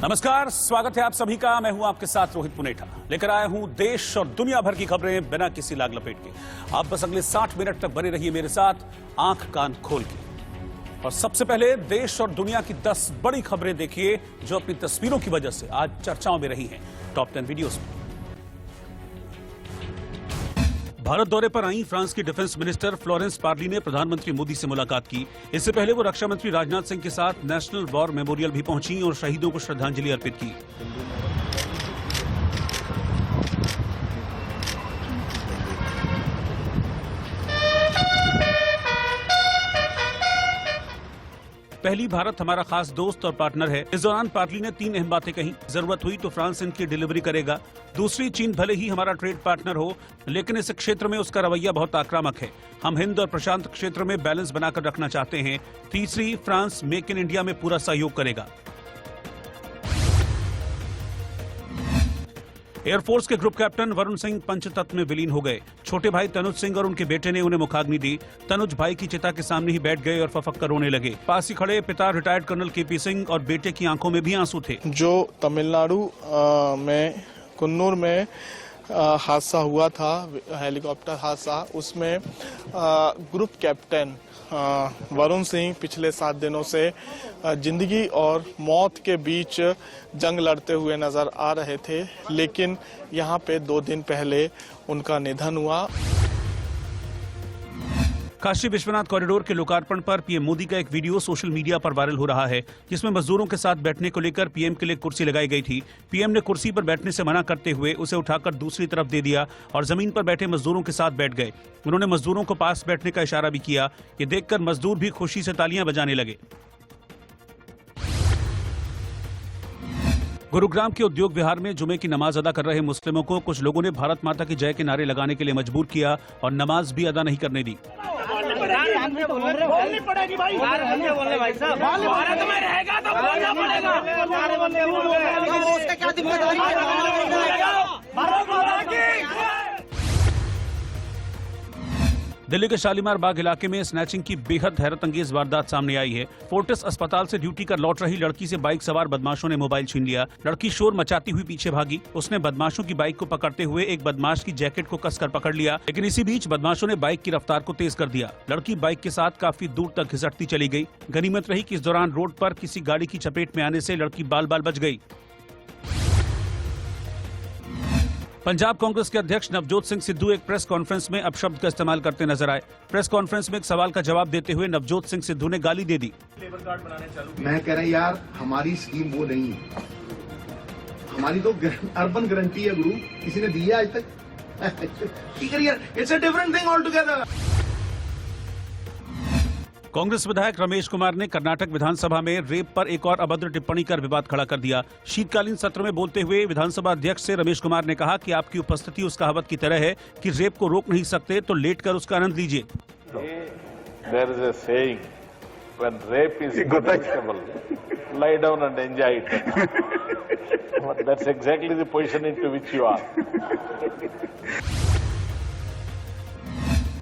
नमस्कार, स्वागत है आप सभी का। मैं हूं आपके साथ रोहित पुनेठा। लेकर आया हूं देश और दुनिया भर की खबरें बिना किसी लाग लपेट के। आप बस अगले 60 मिनट तक बने रहिए मेरे साथ आंख कान खोल के। और सबसे पहले देश और दुनिया की 10 बड़ी खबरें देखिए जो अपनी तस्वीरों की वजह से आज चर्चाओं में रही हैं टॉप 10 वीडियोस में। भारत दौरे पर आई फ्रांस की डिफेंस मिनिस्टर फ्लोरेंस पार्ली ने प्रधानमंत्री मोदी से मुलाकात की। इससे पहले वो रक्षा मंत्री राजनाथ सिंह के साथ नेशनल वॉर मेमोरियल भी पहुंची और शहीदों को श्रद्धांजलि अर्पित की। पहली, भारत हमारा खास दोस्त और पार्टनर है। इस दौरान पार्ली ने 3 अहम बातें कही। जरूरत हुई तो फ्रांस इनकी डिलीवरी करेगा। दूसरी, चीन भले ही हमारा ट्रेड पार्टनर हो लेकिन इस क्षेत्र में उसका रवैया बहुत आक्रामक है। हम हिंद और प्रशांत क्षेत्र में बैलेंस बनाकर रखना चाहते हैं। तीसरी, फ्रांस मेक इन इंडिया में पूरा सहयोग करेगा। एयरफोर्स के ग्रुप कैप्टन वरुण सिंह पंचतत्व में विलीन हो गए। छोटे भाई तनुज सिंह और उनके बेटे ने उन्हें मुखाग्नि दी। तनुज भाई की चिता के सामने ही बैठ गए और फफक कर रोने लगे। पास ही खड़े पिता रिटायर्ड कर्नल केपी सिंह और बेटे की आंखों में भी आंसू थे। जो तमिलनाडु में कुन्नूर में हादसा हुआ था, हेलीकॉप्टर हादसा, उसमें ग्रुप कैप्टन वरुण सिंह पिछले 7 दिनों से जिंदगी और मौत के बीच जंग लड़ते हुए नजर आ रहे थे, लेकिन यहाँ पे 2 दिन पहले उनका निधन हुआ। काशी विश्वनाथ कॉरिडोर के लोकार्पण पर पीएम मोदी का एक वीडियो सोशल मीडिया पर वायरल हो रहा है, जिसमें मजदूरों के साथ बैठने को लेकर पीएम के लिए कुर्सी लगाई गई थी। पीएम ने कुर्सी पर बैठने से मना करते हुए उसे उठाकर दूसरी तरफ दे दिया और जमीन पर बैठे मजदूरों के साथ बैठ गए। उन्होंने मजदूरों को पास बैठने का इशारा भी किया। ये देखकर मजदूर भी खुशी से तालियां बजाने लगे। गुरुग्राम के उद्योग विहार में जुमे की नमाज अदा कर रहे मुस्लिमों को कुछ लोगों ने भारत माता की जय के नारे लगाने के लिए मजबूर किया और नमाज भी अदा नहीं करने दी। बोलनी पड़ेगी भाई, बोलने भाई साहब, भारत में रहेगा तो बोलना पड़ेगा। उसका क्या जिम्मेदारी है? दिल्ली के शालीमार बाग इलाके में स्नैचिंग की बेहद हैरतअंगेज वारदात सामने आई है। फोर्टिस अस्पताल से ड्यूटी कर लौट रही लड़की से बाइक सवार बदमाशों ने मोबाइल छीन लिया। लड़की शोर मचाती हुई पीछे भागी। उसने बदमाशों की बाइक को पकड़ते हुए एक बदमाश की जैकेट को कसकर पकड़ लिया, लेकिन इसी बीच बदमाशों ने बाइक की रफ्तार को तेज कर दिया। लड़की बाइक के साथ काफी दूर तक घिसटती चली गई। गनीमत रही कि इस दौरान रोड पर किसी गाड़ी की चपेट में आने से लड़की बाल बाल बच गई। पंजाब कांग्रेस के अध्यक्ष नवजोत सिंह सिद्धू एक प्रेस कॉन्फ्रेंस में अपशब्द का इस्तेमाल करते नजर आए। प्रेस कॉन्फ्रेंस में एक सवाल का जवाब देते हुए नवजोत सिंह सिद्धू ने गाली दे दी। मैं कह रहा यार, हमारी स्कीम वो नहीं है, हमारी तो अर्बन गारंटी है गुरु, किसी ने दी है आज तक? It's a different thing all together. Congress विधायक रमेश कुमार ने कर्नाटक विधानसभा में रेप पर एक और अभद्र टिप्पणी कर विवाद खड़ा कर दिया। शीतकालीन सत्र में बोलते हुए विधानसभा अध्यक्ष से रमेश कुमार ने कहा कि आपकी उपस्थिति उस कहावत की तरह है कि रेप को रोक नहीं सकते तो लेटकर उसका आनंद लीजिए। There is a saying, when rape is inevitable, lie down and enjoy it. That's exactly the position into which you are.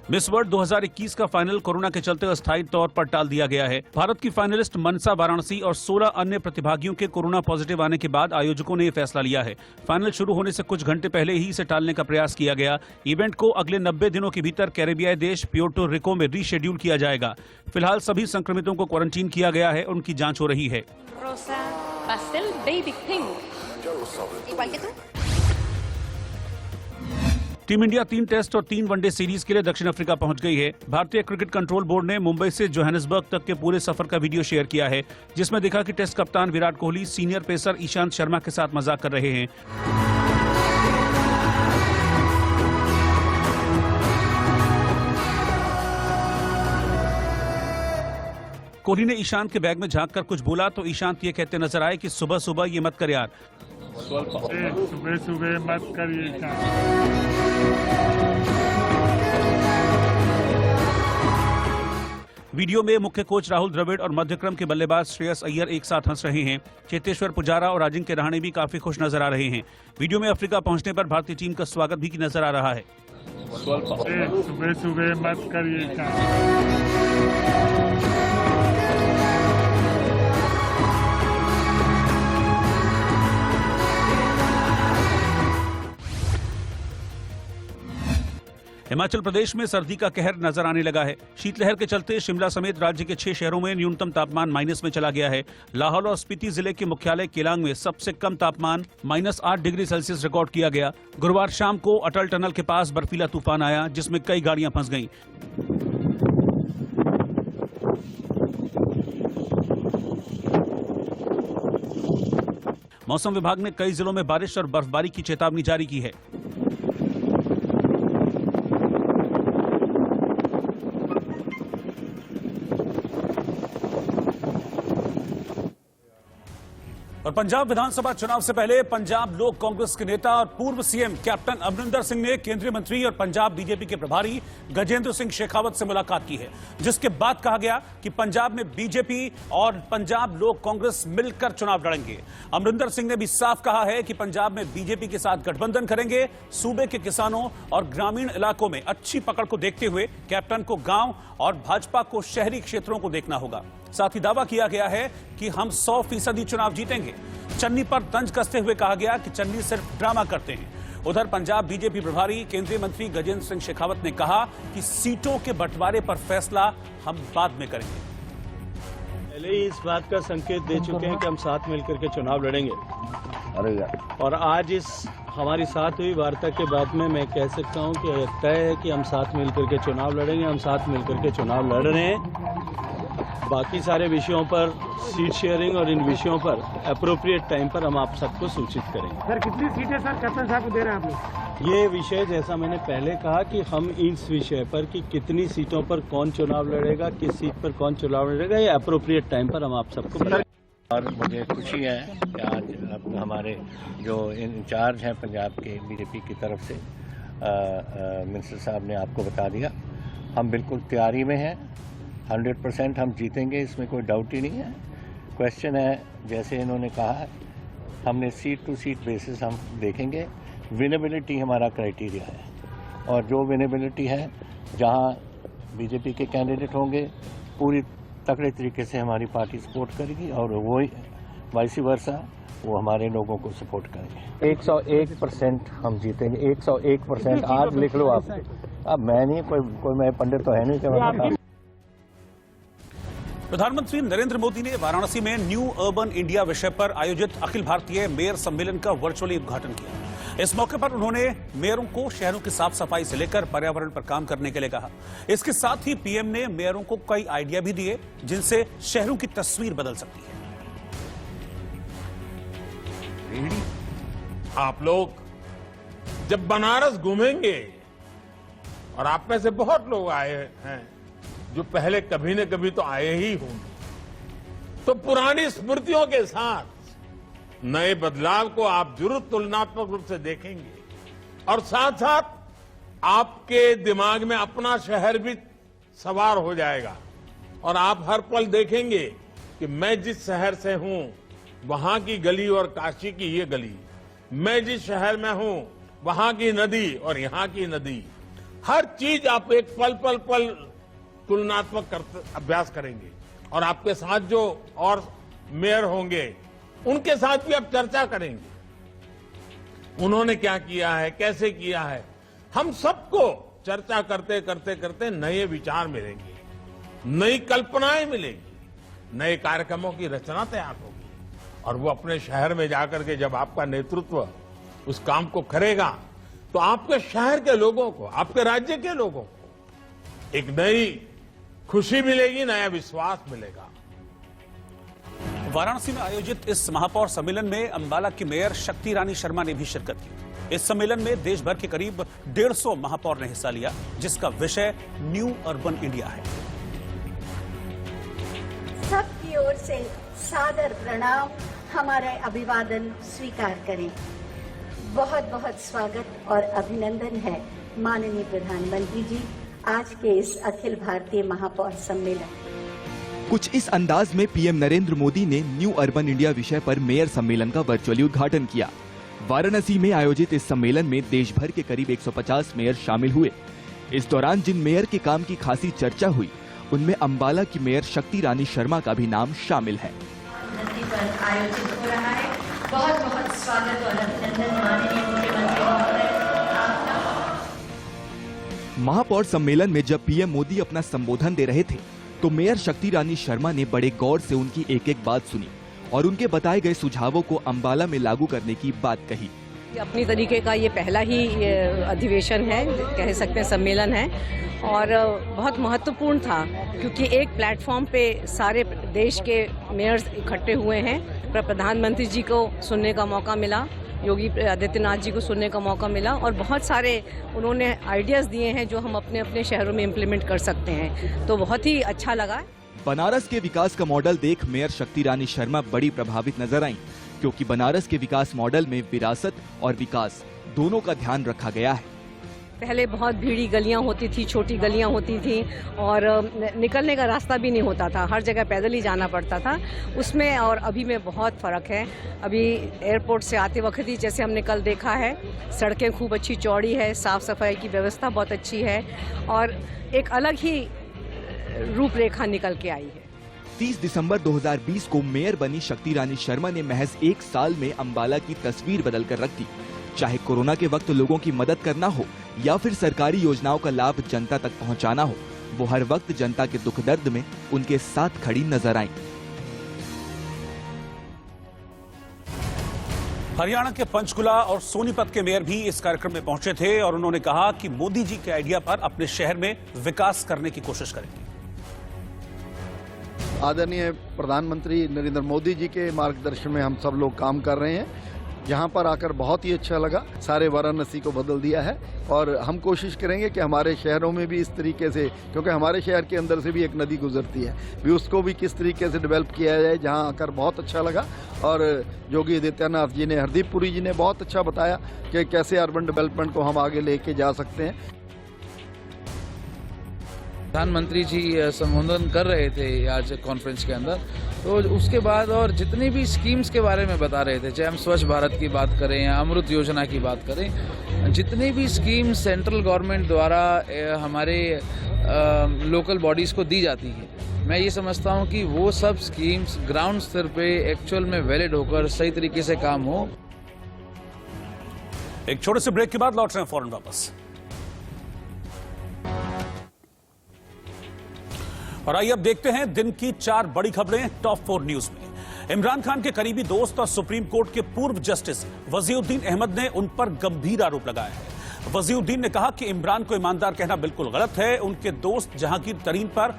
Miss world 2021 का फाइनल कोरोना के चलते अस्थायी तौर पर टाल दिया गया है। भारत की फाइनलिस्ट मनसा वाराणसी और 16 अन्य प्रतिभागियों के कोरोना पॉजिटिव आने के बाद आयोजकों ने यह फैसला लिया है। फाइनल शुरू होने से कुछ घंटे पहले ही इसे टालने का प्रयास किया गया। इवेंट को अगले 90 दिनों के भीतर कैरेबियाई देश प्योर्टो रिको में रीशेड्यूल किया जाएगा। फिलहाल सभी संक्रमितों को क्वारंटीन किया गया है, उनकी जांच हो रही है। टीम इंडिया 3 टेस्ट और 3 वनडे सीरीज के लिए दक्षिण अफ्रीका पहुंच गई है। भारतीय क्रिकेट कंट्रोल बोर्ड ने मुंबई से जोहानिसबर्ग तक के पूरे सफर का वीडियो शेयर किया है, जिसमें दिखा कि टेस्ट कप्तान विराट कोहली सीनियर पेसर ईशांत शर्मा के साथ मजाक कर रहे हैं। कोहली ने ईशांत के बैग में झांककर कुछ बोला तो ईशांत ये कहते नजर आए कि सुबह सुबह ये मत कर यार। सुबह सुबह मत करिए। वीडियो में मुख्य कोच राहुल द्रविड़ और मध्यक्रम के बल्लेबाज श्रेयस अय्यर एक साथ हंस रहे हैं। चेतेश्वर पुजारा और अजिंक्य रहाणे भी काफी खुश नजर आ रहे हैं। वीडियो में अफ्रीका पहुंचने पर भारतीय टीम का स्वागत भी नजर आ रहा है। सुबह सुबह मत करिए। हिमाचल प्रदेश में सर्दी का कहर नजर आने लगा है। शीतलहर के चलते शिमला समेत राज्य के 6 शहरों में न्यूनतम तापमान माइनस में चला गया है। लाहौल और स्पीति जिले के मुख्यालय केलांग में सबसे कम तापमान -8 डिग्री सेल्सियस रिकॉर्ड किया गया। गुरुवार शाम को अटल टनल के पास बर्फीला तूफान आया, जिसमें कई गाड़ियां फंस गईं। मौसम विभाग ने कई जिलों में बारिश और बर्फबारी की चेतावनी जारी की है। और पंजाब विधानसभा चुनाव से पहले पंजाब लोक कांग्रेस के नेता और पूर्व सीएम कैप्टन अमरिंदर सिंह ने केंद्रीय मंत्री और पंजाब बीजेपी के प्रभारी गजेंद्र सिंह शेखावत से मुलाकात की है, जिसके बाद कहा गया कि पंजाब में बीजेपी और पंजाब लोक कांग्रेस मिलकर चुनाव लड़ेंगे। अमरिंदर सिंह ने भी साफ कहा है कि पंजाब में बीजेपी के साथ गठबंधन करेंगे। सूबे के किसानों और ग्रामीण इलाकों में अच्छी पकड़ को देखते हुए कैप्टन को गांव और भाजपा को शहरी क्षेत्रों को देखना होगा। साथ ही दावा किया गया है कि हम 100% चुनाव जीतेंगे। चन्नी पर तंज कसते हुए कहा गया कि चन्नी सिर्फ ड्रामा करते हैं। उधर पंजाब बीजेपी प्रभारी केंद्रीय मंत्री गजेंद्र सिंह शेखावत ने कहा कि सीटों के बंटवारे पर फैसला हम बाद में करेंगे। पहले ही इस बात का संकेत दे चुके हैं कि हम साथ मिलकर के चुनाव लड़ेंगे। और आज इस हमारी साथ हुई वार्ता के बाद में मैं कह सकता हूं कि तय है कि हम साथ मिलकर के चुनाव लड़ेंगे। हम साथ मिलकर के चुनाव लड़ रहे हैं। बाकी सारे विषयों पर, सीट शेयरिंग और इन विषयों पर अप्रोप्रिएट टाइम पर हम आप सबको सूचित करेंगे। सर कितनी सीटें सर कैप्टन साहब को दे रहे हैं आप लोग? ये विषय जैसा मैंने पहले कहा कि हम इस विषय पर कि कितनी सीटों पर कौन चुनाव लड़ेगा, किस सीट पर कौन चुनाव लड़ेगा, ये अप्रोप्रिएट टाइम पर हम आप सबको बताएंगे। और मुझे खुशी है कि आज हमारे जो इंचार्ज हैं पंजाब के बीजेपी की तरफ से मिनिस्टर साहब ने आपको बता दिया। हम बिल्कुल तैयारी में हैं। 100% हम जीतेंगे, इसमें कोई डाउट ही नहीं है। क्वेश्चन है, जैसे इन्होंने कहा, हमने सीट टू सीट बेसिस हम देखेंगे। विनेबिलिटी हमारा क्राइटेरिया है और जो विनेबिलिटी है, जहां बीजेपी के कैंडिडेट होंगे पूरी तगड़े तरीके से हमारी पार्टी सपोर्ट करेगी और वो वाइस वर्सा वो हमारे लोगों को सपोर्ट करेंगे। 101% हम जीतेंगे। 101% आज लिख लो आप। अब मैं नहीं, कोई मैं पंडित तो है नहीं कि मैं बता। प्रधानमंत्री नरेंद्र मोदी ने वाराणसी में न्यू अर्बन इंडिया विषय पर आयोजित अखिल भारतीय मेयर सम्मेलन का वर्चुअली उद्घाटन किया। इस मौके पर उन्होंने मेयरों को शहरों की साफ सफाई से लेकर पर्यावरण पर काम करने के लिए कहा। इसके साथ ही पीएम ने मेयरों को कई आइडिया भी दिए, जिनसे शहरों की तस्वीर बदल सकती है। आप लोग जब बनारस घूमेंगे, और आप में से बहुत लोग आए हैं जो पहले कभी न कभी तो आए ही होंगे, तो पुरानी स्मृतियों के साथ नए बदलाव को आप जरूर तुलनात्मक रूप से देखेंगे और साथ साथ आपके दिमाग में अपना शहर भी सवार हो जाएगा और आप हर पल देखेंगे कि मैं जिस शहर से हूं वहां की गली और काशी की ये गली, मैं जिस शहर में हूं वहां की नदी और यहां की नदी, हर चीज आप एक पल पल पल तुलनात्मक अभ्यास करेंगे और आपके साथ जो और मेयर होंगे उनके साथ भी आप चर्चा करेंगे। उन्होंने क्या किया है, कैसे किया है, हम सबको चर्चा करते करते करते नए विचार मिलेंगे, नई कल्पनाएं मिलेंगी, नए कार्यक्रमों की रचना तैयार होगी और वो अपने शहर में जाकर के जब आपका नेतृत्व उस काम को करेगा तो आपके शहर के लोगों को, आपके राज्य के लोगों को एक नई खुशी मिलेगी, नया विश्वास मिलेगा। वाराणसी में आयोजित इस महापौर सम्मेलन में अंबाला की मेयर शक्ति रानी शर्मा ने भी शिरकत की। इस सम्मेलन में देश भर के करीब 150 महापौर ने हिस्सा लिया, जिसका विषय न्यू अर्बन इंडिया है। सबकी ओर से सादर प्रणाम, हमारा अभिवादन स्वीकार करें। बहुत बहुत स्वागत और अभिनंदन है माननीय प्रधानमंत्री जी आज के इस अखिल भारतीय महापौर सम्मेलन। कुछ इस अंदाज में पीएम नरेंद्र मोदी ने न्यू अर्बन इंडिया विषय पर मेयर सम्मेलन का वर्चुअली उद्घाटन किया। वाराणसी में आयोजित इस सम्मेलन में देश भर के करीब 150 मेयर शामिल हुए। इस दौरान जिन मेयर के काम की खासी चर्चा हुई, उनमें अंबाला की मेयर शक्ति रानी शर्मा का भी नाम शामिल है। आयोजित हो रहा है, बहुत बहुत स्वागत और अभिनंदन माननीय मुख्यमंत्री महोदय। महापौर सम्मेलन में जब पीएम मोदी अपना संबोधन दे रहे थे तो मेयर शक्ति रानी शर्मा ने बड़े गौर से उनकी एक एक बात सुनी और उनके बताए गए सुझावों को अंबाला में लागू करने की बात कही। अपनी तरीके का ये पहला ही अधिवेशन है, कह सकते हैं सम्मेलन है, और बहुत महत्वपूर्ण था क्योंकि एक प्लेटफॉर्म पे सारे देश के मेयर्स इकट्ठे हुए हैं। प्रधानमंत्री जी को सुनने का मौका मिला, योगी आदित्यनाथ जी को सुनने का मौका मिला और बहुत सारे उन्होंने आइडियाज़ दिए हैं जो हम अपने अपने शहरों में इम्प्लीमेंट कर सकते हैं, तो बहुत ही अच्छा लगा। बनारस के विकास का मॉडल देख मेयर शक्ति रानी शर्मा बड़ी प्रभावित नजर आईं, क्योंकि बनारस के विकास मॉडल में विरासत और विकास दोनों का ध्यान रखा गया है। पहले बहुत भीड़ी गलियां होती थी, छोटी गलियां होती थी और निकलने का रास्ता भी नहीं होता था, हर जगह पैदल ही जाना पड़ता था। उसमें और अभी में बहुत फ़र्क है। अभी एयरपोर्ट से आते वक्त ही जैसे हमने कल देखा है, सड़कें खूब अच्छी चौड़ी है, साफ़ सफाई की व्यवस्था बहुत अच्छी है और एक अलग ही रूपरेखा निकल के आई है। 30 दिसंबर 2020 को मेयर बनी शक्ति रानी शर्मा ने महज 1 साल में अंबाला की तस्वीर बदल कर रख दी। चाहे कोरोना के वक्त लोगों की मदद करना हो या फिर सरकारी योजनाओं का लाभ जनता तक पहुंचाना हो, वो हर वक्त जनता के दुख दर्द में उनके साथ खड़ी नजर आईं। हरियाणा के पंचकुला और सोनीपत के मेयर भी इस कार्यक्रम में पहुंचे थे और उन्होंने कहा कि मोदी जी के आइडिया पर अपने शहर में विकास करने की कोशिश करेंगे। आदरणीय प्रधानमंत्री नरेंद्र मोदी जी के मार्गदर्शन में हम सब लोग काम कर रहे हैं। यहाँ पर आकर बहुत ही अच्छा लगा, सारे वाराणसी को बदल दिया है और हम कोशिश करेंगे कि हमारे शहरों में भी इस तरीके से, क्योंकि हमारे शहर के अंदर से भी एक नदी गुजरती है, भी उसको भी किस तरीके से डेवलप किया जाए। जहाँ आकर बहुत अच्छा लगा और योगी आदित्यनाथ जी ने, हरदीप पुरी जी ने बहुत अच्छा बताया कि कैसे अर्बन डेवलपमेंट को हम आगे लेके जा सकते हैं। प्रधानमंत्री जी संबोधन कर रहे थे आज कॉन्फ्रेंस के अंदर, तो उसके बाद और जितनी भी स्कीम्स के बारे में बता रहे थे, चाहे हम स्वच्छ भारत की बात करें या अमृत योजना की बात करें, जितनी भी स्कीम सेंट्रल गवर्नमेंट द्वारा हमारे लोकल बॉडीज़ को दी जाती है, मैं ये समझता हूँ कि वो सब स्कीम्स ग्राउंड स्तर पे एक्चुअल में वैलिड होकर सही तरीके से काम हो। एक छोटे से ब्रेक के बाद लौट रहे हैं फौरन वापस। और आइए अब देखते हैं दिन की 4 बड़ी खबरें टॉप 4 न्यूज में। इमरान खान के करीबी दोस्त और सुप्रीम कोर्ट के पूर्व जस्टिस वजीउद्दीन अहमद ने उन पर गंभीर आरोप लगाया है। वजीउद्दीन ने कहा कि इमरान को ईमानदार कहना बिल्कुल गलत है। उनके दोस्त जहांगीर तरीन पर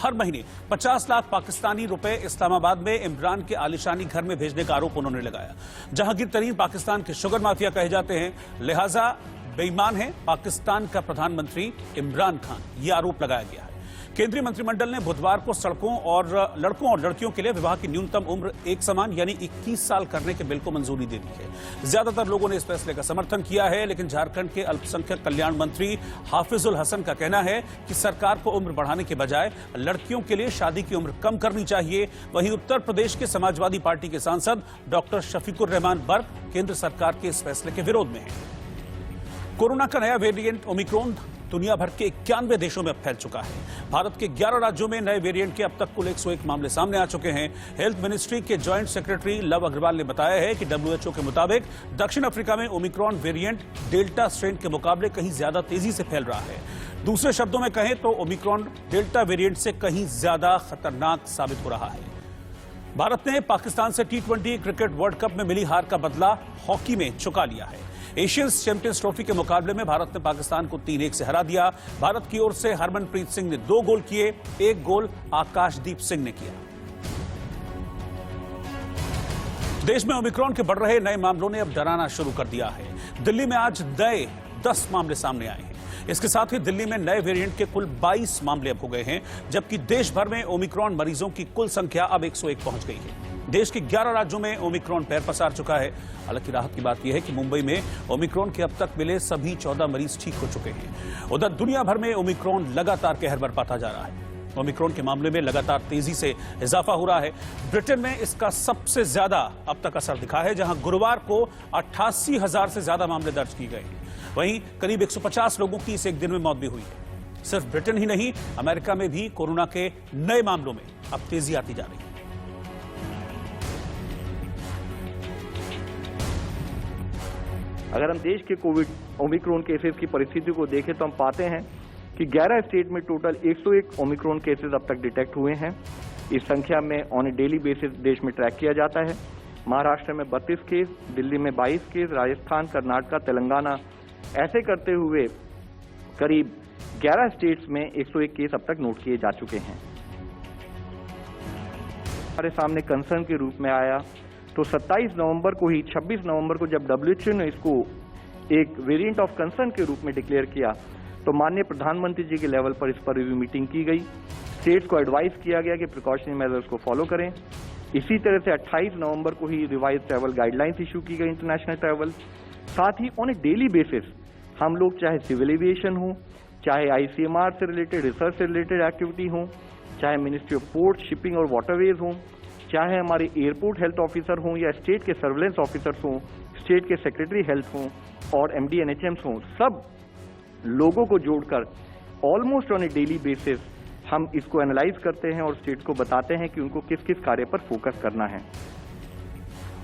हर महीने 50 लाख पाकिस्तानी रुपए इस्लामाबाद में इमरान के आलिशानी घर में भेजने का आरोप उन्होंने लगाया। जहांगीर तरीन पाकिस्तान के शुगर माफिया कहे जाते हैं, लिहाजा बेईमान है पाकिस्तान का प्रधानमंत्री इमरान खान, यह आरोप लगाया गया है। केंद्रीय मंत्रिमंडल ने बुधवार को सड़कों और लड़कों और लड़कियों के लिए विवाह की न्यूनतम उम्र एक समान यानी 21 साल करने के बिल को मंजूरी दे दी है। ज्यादातर लोगों ने इस फैसले का समर्थन किया है, लेकिन झारखंड के अल्पसंख्यक कल्याण मंत्री हाफिजुल हसन का कहना है कि सरकार को उम्र बढ़ाने के बजाय लड़कियों के लिए शादी की उम्र कम करनी चाहिए। वहीं उत्तर प्रदेश के समाजवादी पार्टी के सांसद डॉक्टर शफीकुर रहमान बर्क केंद्र सरकार के इस फैसले के विरोध में हैं। कोरोना का नया वेरिएंट ओमिक्रॉन दुनिया भर के 91 देशों में फैल चुका है। भारत के 11 राज्यों में नए वेरिएंट के अब तक कुल 101 मामले सामने आ चुके हैं। हेल्थ मिनिस्ट्री के जॉइंट सेक्रेटरी लव अग्रवाल ने बताया है कि WHO के मुताबिक दक्षिण अफ्रीका में ओमिक्रॉन वेरिएंट डेल्टा स्ट्रेन के मुकाबले कहीं ज्यादा तेजी से फैल रहा है। दूसरे शब्दों में कहें तो ओमिक्रॉन डेल्टा वेरिएंट से कहीं ज्यादा खतरनाक साबित हो रहा है। भारत ने पाकिस्तान से T20 क्रिकेट वर्ल्ड कप में मिली हार का बदला हॉकी में चुका लिया है। एशियन चैंपियंस ट्रॉफी के मुकाबले में भारत ने पाकिस्तान को 3-1 से हरा दिया। भारत की ओर से हरमनप्रीत सिंह ने 2 गोल किए, 1 गोल आकाशदीप सिंह ने किया। देश में ओमिक्रॉन के बढ़ रहे नए मामलों ने अब डराना शुरू कर दिया है। दिल्ली में आज नए 10 मामले सामने आए हैं। इसके साथ ही दिल्ली में नए वेरिएंट के कुल 22 मामले अब हो गए हैं, जबकि देश भर में ओमिक्रॉन मरीजों की कुल संख्या अब 101 पहुंच गई है। देश के 11 राज्यों में ओमिक्रॉन पैर पसार चुका है। हालांकि राहत की बात यह है कि मुंबई में ओमिक्रॉन के अब तक मिले सभी 14 मरीज ठीक हो चुके हैं। उधर दुनिया भर में ओमिक्रॉन लगातार कहर बरपाता जा रहा है। ओमिक्रॉन के मामले में लगातार तेजी से इजाफा हो रहा है। ब्रिटेन में इसका सबसे ज्यादा अब तक असर दिखा है, जहां गुरुवार को 88,000 से ज्यादा मामले दर्ज किए गए। वहीं करीब 150 लोगों की इस एक दिन में मौत भी हुई है। सिर्फ ब्रिटेन ही नहीं, अमेरिका में भी कोरोना के नए मामलों में अब तेजी आती जा रही है। अगर हम देश के कोविड ओमिक्रॉन केसेस की परिस्थिति को देखें तो हम पाते हैं कि 11 स्टेट में टोटल 101 ओमिक्रॉन केसेस अब तक डिटेक्ट हुए हैं। इस संख्या में ऑन ए डेली बेसिस देश में ट्रैक किया जाता है। महाराष्ट्र में 32 केस, दिल्ली में 22 केस, राजस्थान, कर्नाटक, तेलंगाना, ऐसे करते हुए करीब 11 स्टेट्स में 101 केस अब तक नोट किए जा चुके हैं। हमारे सामने कंसर्न के रूप में आया तो 27 नवंबर को ही 26 नवंबर को जब WHO ने इसको एक वेरिएंट ऑफ कंसर्न के रूप में डिक्लेयर किया तो माननीय प्रधानमंत्री जी के लेवल पर इस पर रिव्यू मीटिंग की गई। स्टेट्स को एडवाइस किया गया कि प्रिकॉशनरी मेजर्स को फॉलो करें। इसी तरह से 28 नवंबर को ही रिवाइज ट्रैवल गाइडलाइंस इशू की गई इंटरनेशनल ट्रैवल। साथ ही ऑन ए डेली बेसिस हम लोग चाहे सिविल एविएशन हो, चाहे ICMR से रिलेटेड, रिसर्च से रिलेटेड एक्टिविटी हो, चाहे मिनिस्ट्री ऑफ पोर्ट, शिपिंग और वाटरवेज हो, चाहे हमारे एयरपोर्ट हेल्थ ऑफिसर हों या स्टेट के सर्वेलेंस ऑफिसर्स हों, स्टेट के सेक्रेटरी हेल्थ हों और MD NHMs हों, सब लोगों को जोड़कर almost on A daily basis हम इसको एनालाइज करते हैं और स्टेट को बताते हैं कि उनको किस किस कार्य पर फोकस करना है।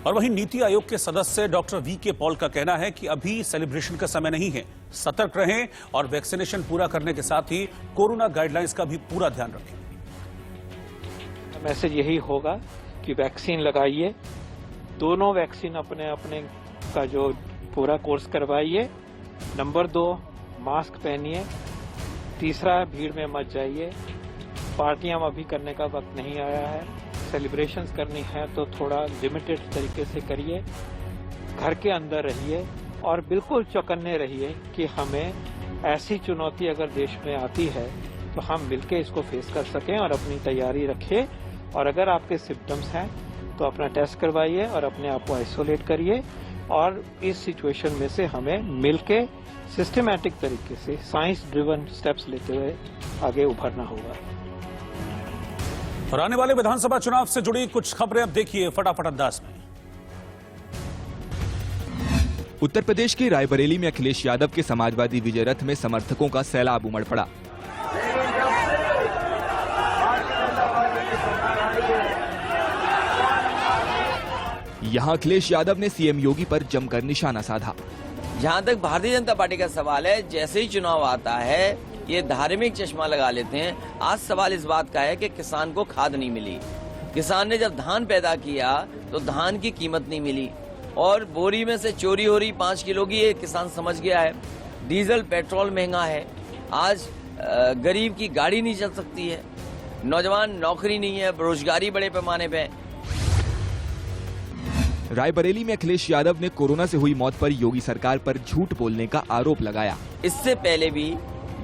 और वहीं नीति आयोग के सदस्य डॉक्टर VK पॉल का कहना है कि अभी सेलिब्रेशन का समय नहीं है, सतर्क रहें और वैक्सीनेशन पूरा करने के साथ ही कोरोना गाइडलाइंस का भी पूरा ध्यान रखें। मैसेज यही होगा कि वैक्सीन लगाइए, दोनों वैक्सीन अपने अपने का जो पूरा कोर्स करवाइए। नंबर 2, मास्क पहनिए। तीसरा, भीड़ में मत जाइए। पार्टियां अभी करने का वक्त नहीं आया है। सेलिब्रेशंस करनी है तो थोड़ा लिमिटेड तरीके से करिए, घर के अंदर रहिए और बिल्कुल चौकन्ने रहिए कि हमें ऐसी चुनौती अगर देश में आती है तो हम मिलकर इसको फेस कर सकें और अपनी तैयारी रखें। और अगर आपके सिम्टम्स हैं तो अपना टेस्ट करवाइए और अपने आप को आइसोलेट करिए और इस सिचुएशन में से हमें मिलके सिस्टमैटिक तरीके से साइंस ड्रिवन स्टेप्स लेते हुए आगे उभरना होगा। और आने वाले विधानसभा चुनाव से जुड़ी कुछ खबरें अब देखिए फटाफट अंदाज में। उत्तर प्रदेश के रायबरेली में अखिलेश यादव के समाजवादी विजय रथ में समर्थकों का सैलाब उमड़ पड़ा। यहां अखिलेश यादव ने CM योगी पर जमकर निशाना साधा। जहां तक भारतीय जनता पार्टी का सवाल है, जैसे ही चुनाव आता है ये धार्मिक चश्मा लगा लेते हैं। आज सवाल इस बात का है कि किसान को खाद नहीं मिली, किसान ने जब धान पैदा किया तो धान की कीमत नहीं मिली और बोरी में से चोरी हो रही 5 किलो की, ये किसान समझ गया है। डीजल पेट्रोल महंगा है, आज गरीब की गाड़ी नहीं चल सकती है, नौजवान नौकरी नहीं है, बेरोजगारी बड़े पैमाने पे। रायबरेली में अखिलेश यादव ने कोरोना से हुई मौत पर योगी सरकार पर झूठ बोलने का आरोप लगाया। इससे पहले भी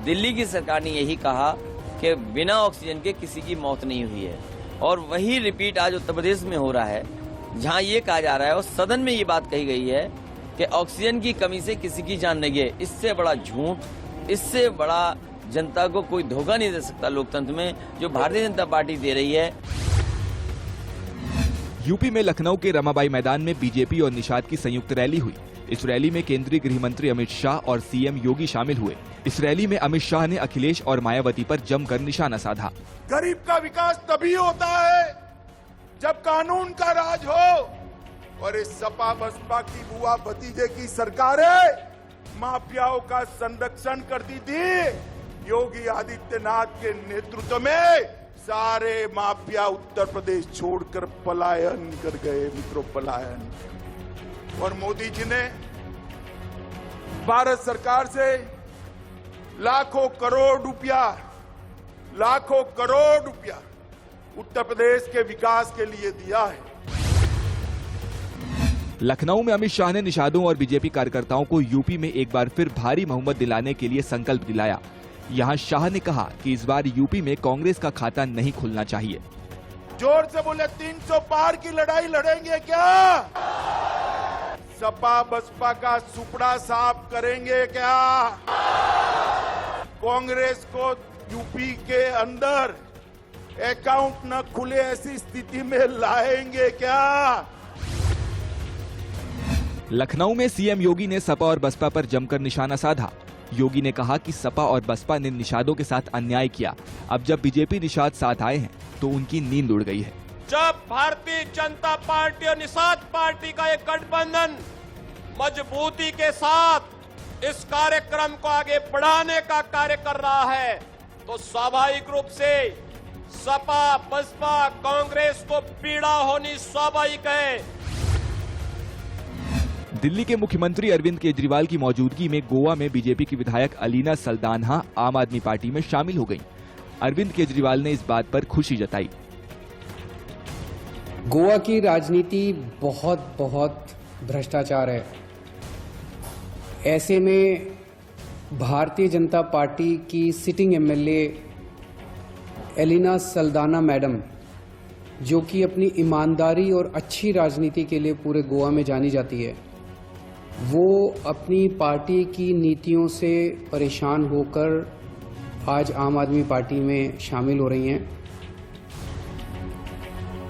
दिल्ली की सरकार ने यही कहा कि बिना ऑक्सीजन के किसी की मौत नहीं हुई है और वही रिपीट आज उत्तर प्रदेश में हो रहा है, जहां ये कहा जा रहा है और सदन में ये बात कही गई है कि ऑक्सीजन की कमी से किसी की जान नहीं गई। इससे बड़ा झूठ, इससे बड़ा जनता को कोई धोखा नहीं दे सकता लोकतंत्र में, जो भारतीय जनता पार्टी दे रही है। यूपी में लखनऊ के रमाबाई मैदान में बीजेपी और निषाद की संयुक्त रैली हुई। इस रैली में केंद्रीय गृह मंत्री अमित शाह और CM योगी शामिल हुए। इस रैली में अमित शाह ने अखिलेश और मायावती पर जमकर निशाना साधा। गरीब का विकास तभी होता है जब कानून का राज हो और इस सपा बसपा की बुआ भतीजे की सरकारें माफियाओं का संरक्षण करती थी। योगी आदित्यनाथ के नेतृत्व में सारे माफिया उत्तर प्रदेश छोड़कर पलायन कर गए मित्रों, पलायन। और मोदी जी ने भारत सरकार से लाखों करोड़ रुपया उत्तर प्रदेश के विकास के लिए दिया है। लखनऊ में अमित शाह ने निषादों और बीजेपी कार्यकर्ताओं को यूपी में एक बार फिर भारी बहुमत दिलाने के लिए संकल्प दिलाया। यहां शाह ने कहा कि इस बार यूपी में कांग्रेस का खाता नहीं खुलना चाहिए। जोर से बोले, 300 पार की लड़ाई लड़ेंगे क्या? सपा बसपा का सुपड़ा साफ करेंगे क्या? कांग्रेस को यूपी के अंदर अकाउंट न खुले ऐसी स्थिति में लाएंगे क्या? लखनऊ में CM योगी ने सपा और बसपा पर जमकर निशाना साधा। योगी ने कहा कि सपा और बसपा ने निषादों के साथ अन्याय किया। अब जब बीजेपी निषाद साथ आए हैं तो उनकी नींद उड़ गई है। जब भारतीय जनता पार्टी और निषाद पार्टी का एक गठबंधन मजबूती के साथ इस कार्यक्रम को आगे बढ़ाने का कार्य कर रहा है, तो स्वाभाविक रूप से सपा, बसपा, कांग्रेस को पीड़ा होनी स्वाभाविक है। दिल्ली के मुख्यमंत्री अरविंद केजरीवाल की मौजूदगी में गोवा में बीजेपी की विधायक अलीना सल्दान्हा आम आदमी पार्टी में शामिल हो गईं। अरविंद केजरीवाल ने इस बात पर खुशी जताई। गोवा की राजनीति बहुत भ्रष्टाचार है। ऐसे में भारतीय जनता पार्टी की sitting MLA Alina Saldanha madam, जो कि अपनी ईमानदारी और अच्छी राजनीति के लिए पूरे गोवा में जानी जाती है, वो अपनी पार्टी की नीतियों से परेशान होकर आज आम आदमी पार्टी में शामिल हो रही हैं।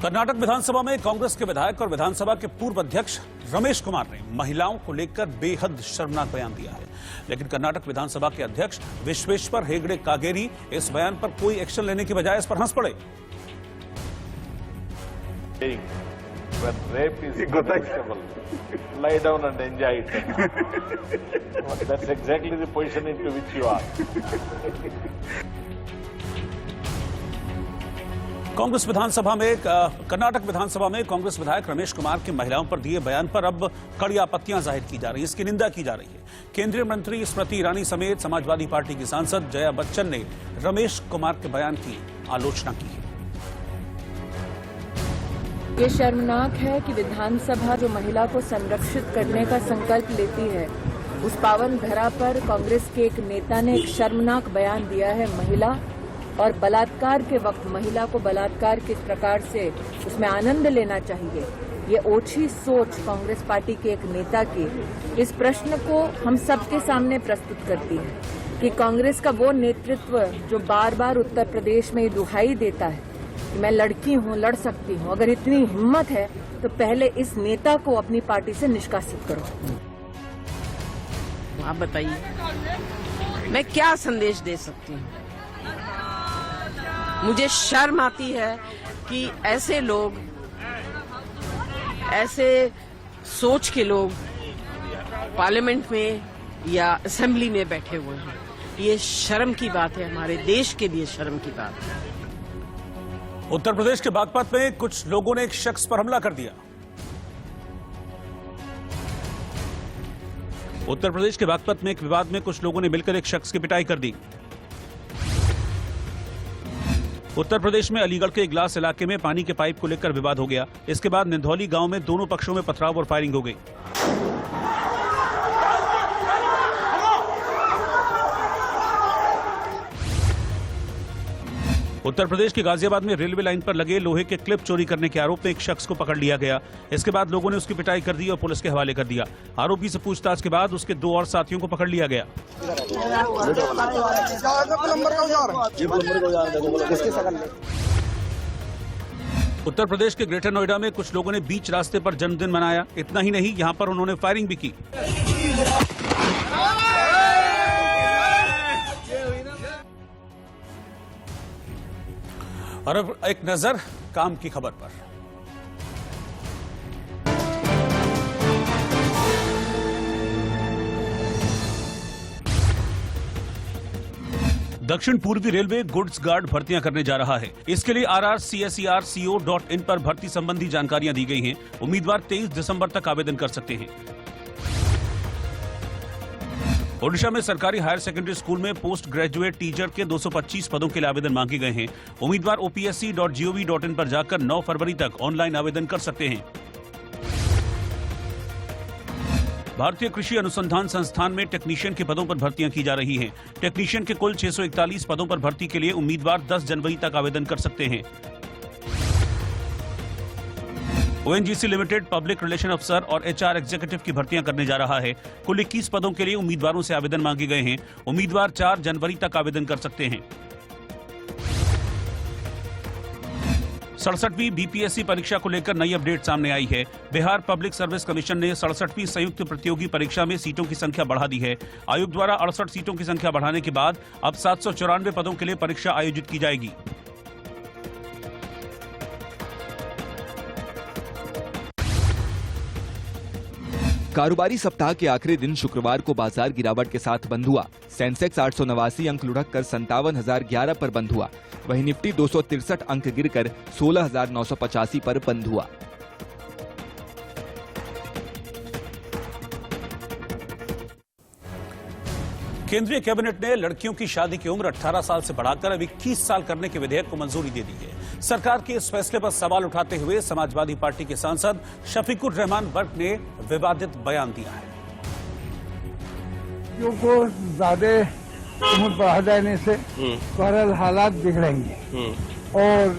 कर्नाटक विधानसभा में कांग्रेस के विधायक और विधानसभा के पूर्व अध्यक्ष रमेश कुमार ने महिलाओं को लेकर बेहद शर्मनाक बयान दिया है। लेकिन कर्नाटक विधानसभा के अध्यक्ष विश्वेश्वर हेगड़े कागेरी इस बयान पर कोई एक्शन लेने की बजाय इस पर हंस पड़े। When rape is punishable, lie down and enjoy it. That's exactly the position into which you are. Congress विधानसभा में कर्नाटक विधानसभा में कांग्रेस विधायक रमेश कुमार के महिलाओं पर दिए बयान पर अब कड़ी आपत्तियां जाहिर की जा रही है, इसकी निंदा की जा रही है। केंद्रीय मंत्री स्मृति ईरानी समेत समाजवादी पार्टी की सांसद जया बच्चन ने रमेश कुमार के बयान की आलोचना की है। ये शर्मनाक है कि विधानसभा जो महिला को संरक्षित करने का संकल्प लेती है, उस पावन धरा पर कांग्रेस के एक नेता ने एक शर्मनाक बयान दिया है। महिला और बलात्कार के वक्त महिला को बलात्कार किस प्रकार से उसमें आनंद लेना चाहिए, ये ओछी सोच कांग्रेस पार्टी के एक नेता की इस प्रश्न को हम सबके सामने प्रस्तुत करती है कि कांग्रेस का वो नेतृत्व जो बार बार उत्तर प्रदेश में दुहाई देता है कि मैं लड़की हूँ, लड़ सकती हूँ, अगर इतनी हिम्मत है तो पहले इस नेता को अपनी पार्टी से निष्कासित करो। आप बताइए मैं क्या संदेश दे सकती हूँ? मुझे शर्म आती है कि ऐसे लोग, ऐसे सोच के लोग पार्लियामेंट में या असेंबली में बैठे हुए हैं। ये शर्म की बात है, हमारे देश के लिए शर्म की बात है। उत्तर प्रदेश के बागपत में कुछ लोगों ने एक शख्स पर हमला कर दिया। उत्तर प्रदेश के बागपत में एक विवाद में कुछ लोगों ने मिलकर एक शख्स की पिटाई कर दी। उत्तर प्रदेश में अलीगढ़ के इगलास इलाके में पानी के पाइप को लेकर विवाद हो गया। इसके बाद निंधौली गांव में दोनों पक्षों में पथराव और फायरिंग हो गई। उत्तर प्रदेश के गाजियाबाद में रेलवे लाइन पर लगे लोहे के क्लिप चोरी करने के आरोप में एक शख्स को पकड़ लिया गया। इसके बाद लोगों ने उसकी पिटाई कर दी और पुलिस के हवाले कर दिया। आरोपी से पूछताछ के बाद उसके 2 और साथियों को पकड़ लिया गया। उत्तर प्रदेश के ग्रेटर नोएडा में कुछ लोगों ने बीच रास्ते पर जन्मदिन मनाया। इतना ही नहीं, यहां पर उन्होंने फायरिंग भी की। और अब एक नजर काम की खबर पर। दक्षिण पूर्वी रेलवे गुड्स गार्ड भर्तियां करने जा रहा है। इसके लिए rrcsrco.in पर भर्ती संबंधी जानकारियां दी गई हैं। उम्मीदवार 23 दिसंबर तक आवेदन कर सकते हैं। ओडिशा में सरकारी हायर सेकेंडरी स्कूल में पोस्ट ग्रेजुएट टीचर के 225 पदों के लिए आवेदन मांगे गए हैं। उम्मीदवार opsc.gov.in पर जाकर 9 फरवरी तक ऑनलाइन आवेदन कर सकते हैं। भारतीय कृषि अनुसंधान संस्थान में टेक्नीशियन के पदों पर भर्तियां की जा रही हैं। टेक्नीशियन के कुल 641 पदों पर भर्ती के लिए उम्मीदवार 10 जनवरी तक आवेदन कर सकते हैं। ONGC लिमिटेड पब्लिक रिलेशन अफसर और HR एग्जीक्यूटिव की भर्तियां करने जा रहा है। कुल 21 पदों के लिए उम्मीदवारों से आवेदन मांगे गए हैं। उम्मीदवार 4 जनवरी तक आवेदन कर सकते हैं। 67वीं BPSC परीक्षा को लेकर नई अपडेट सामने आई है। बिहार पब्लिक सर्विस कमीशन ने 67वीं संयुक्त प्रतियोगी परीक्षा में सीटों की संख्या बढ़ा दी है। आयोग द्वारा 68 सीटों की संख्या बढ़ाने के बाद अब 794 पदों के लिए परीक्षा आयोजित की जाएगी। कारोबारी सप्ताह के आखिरी दिन शुक्रवार को बाजार गिरावट के साथ बंद हुआ। सेंसेक्स 889 अंक लुढ़क कर 57,011 पर बंद हुआ। वहीं निफ्टी 263 अंक गिरकर 16,985 पर बंद हुआ। केंद्रीय कैबिनेट ने लड़कियों की शादी की उम्र 18 साल से बढ़ाकर अब 21 साल करने के विधेयक को मंजूरी दे दी है। सरकार के इस फैसले पर सवाल उठाते हुए समाजवादी पार्टी के सांसद शफीकुर रहमान बर्क ने विवादित बयान दिया है। लड़कियों को ज्यादा उम्र बढ़ा जाने से बहरहाल हालात बिगड़ेंगे और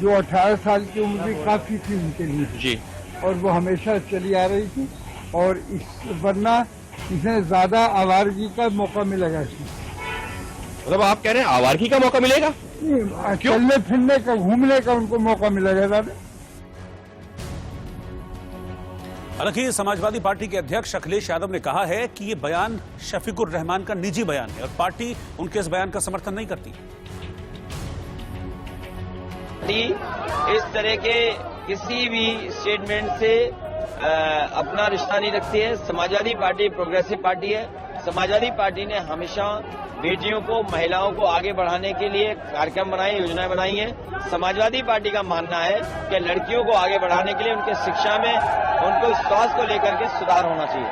जो 18 साल की उम्र भी काफी थी उनके लिए जी, और वो हमेशा चली आ रही थी और इस वरना इसमें ज्यादा आवारगी का मौका मिलेगा। इसमें मतलब आप कह रहे हैं आवारगी का मौका मिलेगा? चलने फिरने का, घूमने का उनको मौका मिलेगा ज्यादा। हालांकि समाजवादी पार्टी के अध्यक्ष अखिलेश यादव ने कहा है कि ये बयान शफीकुर रहमान का निजी बयान है और पार्टी उनके इस बयान का समर्थन नहीं करती। इस तरह के किसी भी स्टेटमेंट से अपना रिश्ता नहीं रखती है। समाजवादी पार्टी प्रोग्रेसिव पार्टी है। समाजवादी पार्टी ने हमेशा बेटियों को, महिलाओं को आगे बढ़ाने के लिए कार्यक्रम बनाए, योजनाएं बनाई हैं। समाजवादी पार्टी का मानना है कि लड़कियों को आगे बढ़ाने के लिए उनके शिक्षा में, उनको स्वास्थ्य को लेकर के सुधार होना चाहिए।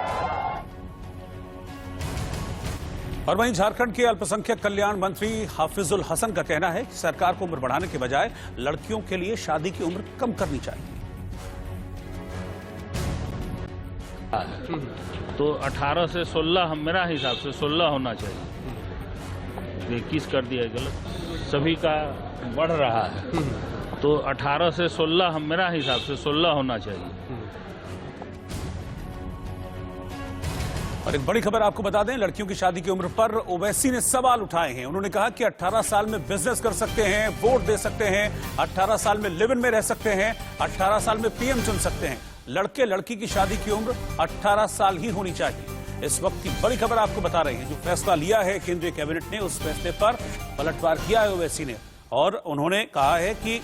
और वहीं झारखंड के अल्पसंख्यक कल्याण मंत्री हाफिजुल हसन का कहना है कि सरकार को उम्र बढ़ाने के बजाय लड़कियों के लिए शादी की उम्र कम करनी चाहिए। तो 18 से 16 मेरा हिसाब से 16 होना चाहिए। 21 कर दिया गलत, सभी का बढ़ रहा है तो 18 से 16 मेरा हिसाब से 16 होना चाहिए। और एक बड़ी खबर आपको बता दें, लड़कियों की शादी की उम्र पर ओवैसी ने सवाल उठाए हैं। उन्होंने कहा कि 18 साल में बिजनेस कर सकते हैं, वोट दे सकते हैं, 18 साल में लिव इन में रह सकते हैं, 18 साल में पीएम चुन सकते हैं। लड़के लड़की की शादी की उम्र 18 साल ही होनी चाहिए। इस वक्त की बड़ी खबर आपको बता रही है। जो फैसला लिया है केंद्रीय कैबिनेट ने, उस फैसले पर पलटवार किया है ओवैसी ने और उन्होंने कहा है कि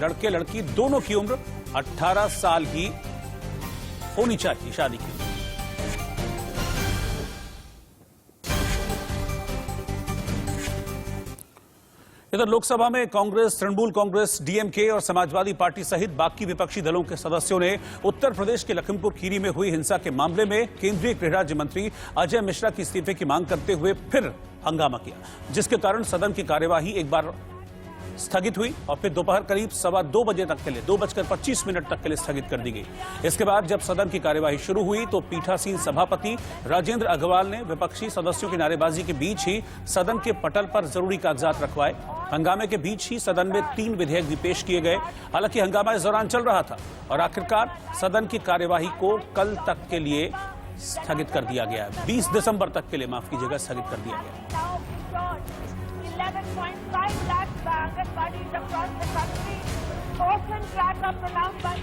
लड़के लड़की दोनों की उम्र 18 साल ही होनी चाहिए शादी की। इधर लोकसभा में कांग्रेस, तृणमूल कांग्रेस, डीएमके और समाजवादी पार्टी सहित बाकी विपक्षी दलों के सदस्यों ने उत्तर प्रदेश के लखीमपुर खीरी में हुई हिंसा के मामले में केंद्रीय गृह राज्य मंत्री अजय मिश्रा के इस्तीफे की मांग करते हुए फिर हंगामा किया, जिसके कारण सदन की कार्यवाही एक बार स्थगित हुई और फिर दोपहर करीब 2:15 बजे तक के लिए 2:25 तक के लिए स्थगित कर दी गई। इसके बाद जब सदन की कार्यवाही शुरू हुई तो पीठासीन सभापति राजेंद्र अग्रवाल ने विपक्षी सदस्यों की नारेबाजी के बीच ही सदन के पटल पर जरूरी कागजात रखवाए। हंगामे के बीच ही सदन में 3 विधेयक भी पेश किए गए। हालांकि हंगामा इस दौरान चल रहा था और आखिरकार सदन की कार्यवाही को कल तक के लिए स्थगित कर दिया गया। 20 दिसंबर तक के लिए, माफ कीजिएगा, स्थगित कर दिया गया। 11.5 lakh Anganwadis across the country, orphan track of pronounced by.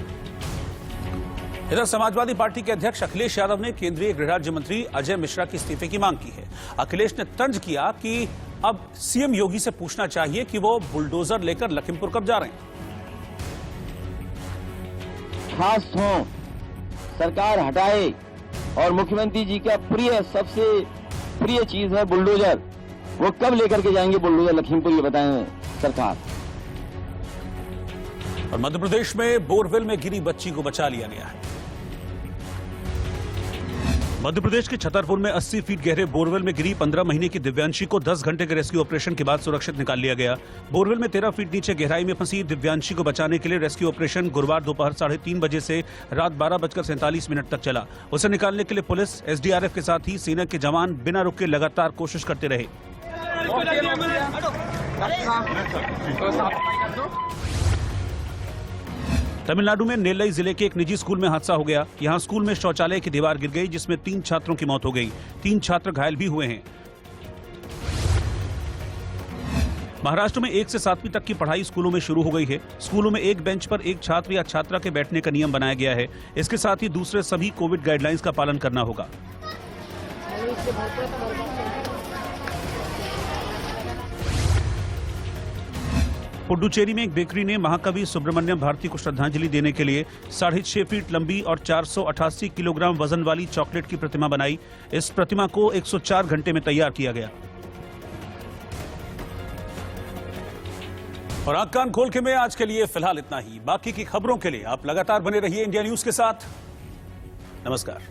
इधर समाजवादी पार्टी के अध्यक्ष अखिलेश यादव ने केंद्रीय गृह राज्य मंत्री अजय मिश्रा के इस्तीफे की मांग की है। अखिलेश ने तंज किया कि अब सीएम योगी से पूछना चाहिए कि वो बुलडोजर लेकर लखीमपुर कब जा रहे हैं। खास हो, सरकार हटाए और मुख्यमंत्री जी का सबसे प्रिय चीज है बुलडोजर। वो कब लेकर के जाएंगे बुलडोजर लखीमपुर, ये बताएं सरकार। और मध्य प्रदेश में बोरवेल में गिरी बच्ची को बचा लिया गया है। मध्य प्रदेश के छतरपुर में 80 फीट गहरे बोरवेल में गिरी 15 महीने की दिव्यांशी को 10 घंटे के रेस्क्यू ऑपरेशन के बाद सुरक्षित निकाल लिया गया। बोरवेल में 13 फीट नीचे गहराई में फंसी दिव्यांशी को बचाने के लिए रेस्क्यू ऑपरेशन गुरुवार दोपहर 3:30 बजे से रात 12:47 तक चला। उसे निकालने के लिए पुलिस, एसडीआरएफ के साथ ही सेना के जवान बिना रुके लगातार कोशिश करते रहे। तमिलनाडु में नेल्लई जिले के एक निजी स्कूल में हादसा हो गया। यहां स्कूल में शौचालय की दीवार गिर गई, जिसमें 3 छात्रों की मौत हो गई। 3 छात्र घायल भी हुए हैं। महाराष्ट्र में 1 से 7वीं तक की पढ़ाई स्कूलों में शुरू हो गई है। स्कूलों में एक बेंच पर एक छात्र या छात्रा के बैठने का नियम बनाया गया है। इसके साथ ही दूसरे सभी कोविड गाइडलाइंस का पालन करना होगा। पुडुचेरी में एक बेकरी ने महाकवि सुब्रमण्यम भारती को श्रद्धांजलि देने के लिए 6.5 फीट लंबी और 488 किलोग्राम वजन वाली चॉकलेट की प्रतिमा बनाई। इस प्रतिमा को 104 घंटे में तैयार किया गया। और आंख कान खोल के में आज के लिए फिलहाल इतना ही। बाकी की खबरों के लिए आप लगातार बने रहिए इंडिया न्यूज के साथ। नमस्कार।